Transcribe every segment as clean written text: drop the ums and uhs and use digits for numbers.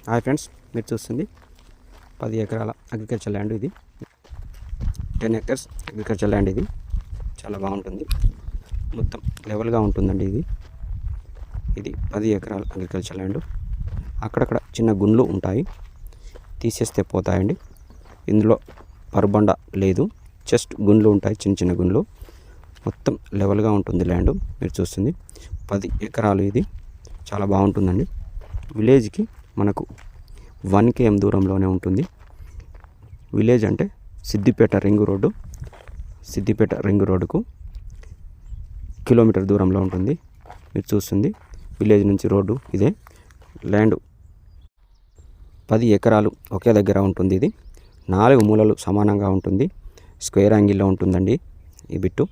Hi friends, మీరు చూస్తుంది 10 ఎకరాల అగ్రికల్చర్ ల్యాండ్. ఇది 10 ఎకర్స్ అగ్రికల్చర్ ల్యాండ్. ఇది చాలా బాగుంటుంది, మొత్తం లెవెల్గా ఉంటుందండి. ఇది 10 ఎకరాల అగ్రికల్చర్ ల్యాండ్. అక్కడక్కడ చిన్న గుండ్లు ఉంటాయి, తీసేస్తే పోతాయండి. ఇందులో పరుబండ లేదు, జస్ట్ గుండ్లు ఉంటాయి, చిన్న చిన్న గుండ్లు. మొత్తం లెవెల్గా ఉంటుంది ల్యాండ్. మీరు చూస్తుంది 10 ఎకరాలు. ఇది చాలా బాగుంటుందండి. విలేజ్కి మనకు 1 km దూరంలోనే ఉంటుంది. విలేజ్ అంటే Siddipet ring road. Siddipet ring రోడ్డుకు కిలోమీటర్ దూరంలో ఉంటుంది. మీరు చూస్తుంది విలేజ్ నుంచి రోడ్డు ఇదే. ల్యాండ్ 10 ఎకరాలు ఒకే దగ్గర ఉంటుంది. ఇది 4 మూలలు సమానంగా ఉంటుంది. స్క్వేర్ యాంగిల్లో ఉంటుందండి ఈ బిట్టు.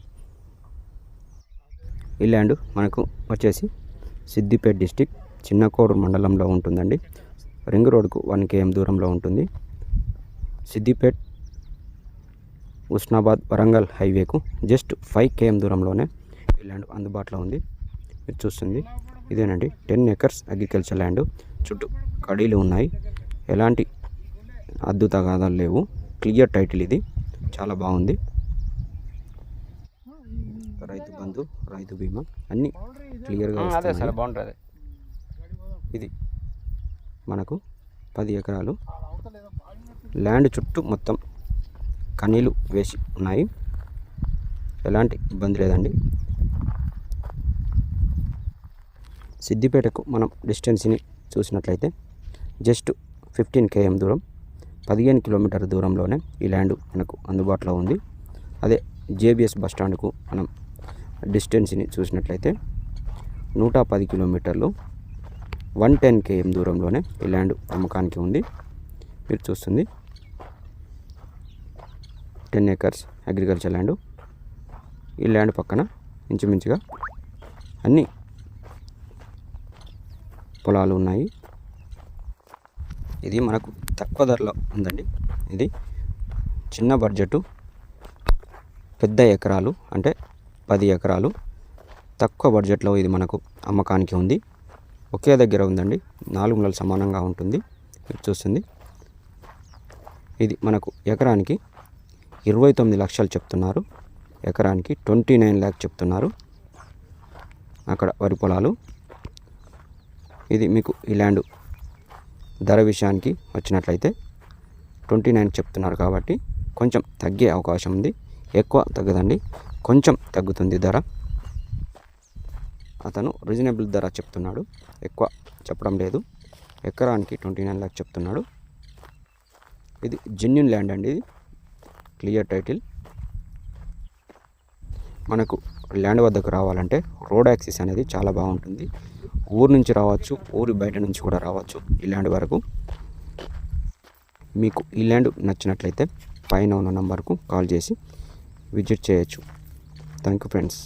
ఈ ల్యాండ్ మనకు వచ్చేసి సిద్దిపేట డిస్టిక్ చిన్నకోడూరు మండలంలో ఉంటుందండి. రింగ్ రోడ్కు 1 km దూరంలో ఉంటుంది. సిద్దిపేట ఉస్నాబాద్ వరంగల్ హైవేకు జస్ట్ 5 km దూరంలోనే ఈ ల్యాండ్ అందుబాటులో ఉంది. మీరు చూస్తుంది ఇదేనండి 10 ఎకర్స్ అగ్రికల్చర్ ల్యాండ్. చుట్టూ కడీలు ఉన్నాయి, ఎలాంటి అద్దు తగాదాలు లేవు. Clear title. ఇది చాలా బాగుంది. రైతు బంధు, రైతు బీమా అన్నీ క్లియర్గా వస్తాయి. ఇది మనకు 10 ఎకరాలు ల్యాండ్. చుట్టూ మొత్తం కనీలు వేసి ఉన్నాయి, ఎలాంటి ఇబ్బంది లేదండి. సిద్దిపేటకు మనం డిస్టెన్స్ని చూసినట్లయితే జస్ట్ 15 km దూరం, 15 కిలోమీటర్ దూరంలోనే ఈ ల్యాండ్ మనకు అందుబాటులో ఉంది. అదే జేబీఎస్ బస్టాండ్కు మనం డిస్టెన్స్ని చూసినట్లయితే 110 కిలోమీటర్లు, 110 km దూరంలోనే ఈ ల్యాండ్ అమ్మకానికి ఉంది. మీరు చూస్తుంది 10 ఎకర్స్ అగ్రికల్చర్ ల్యాండ్. ఈ ల్యాండ్ పక్కన ఇంచుమించుగా అన్ని పొలాలు ఉన్నాయి. ఇది మనకు తక్కువ ధరలో ఉందండి. ఇది చిన్న బడ్జెట్, పెద్ద ఎకరాలు అంటే 10 ఎకరాలు. తక్కువ బడ్జెట్లో ఇది మనకు అమ్మకానికి ఉంది. ఒకే దగ్గర ఉందండి, 4 మూలలు సమానంగా ఉంటుంది. మీరు చూస్తుంది ఇది మనకు ఎకరానికి 29 లక్షలు చెప్తున్నారు. ఎకరానికి 29 lakh చెప్తున్నారు. అక్కడ వరి పొలాలు. ఇది మీకు ఈ ల్యాండ్ ధర విషయానికి వచ్చినట్లయితే 29 చెప్తున్నారు కాబట్టి కొంచెం తగ్గే అవకాశం ఉంది. ఎక్కువ తగ్గదండి, కొంచెం తగ్గుతుంది ధర. అతను రీజనబుల్ ధర చెప్తున్నాడు, ఎక్కువ చెప్పడం లేదు. ఎకరానికి 29 lakh చెప్తున్నాడు. ఇది జెన్యూన్ ల్యాండ్ అండి. ఇది క్లియర్ టైటిల్. మనకు ల్యాండ్ వద్దకు రావాలంటే రోడ్ యాక్సెస్ అనేది చాలా బాగుంటుంది. ఊరు నుంచి రావచ్చు, ఊరి బయట నుంచి కూడా రావచ్చు ఈ ల్యాండ్ వరకు. మీకు ఈ ల్యాండ్ నచ్చినట్లయితే పైన ఉన్న నంబర్కు కాల్ చేసి విజిట్ చేయొచ్చు. Thank you friends.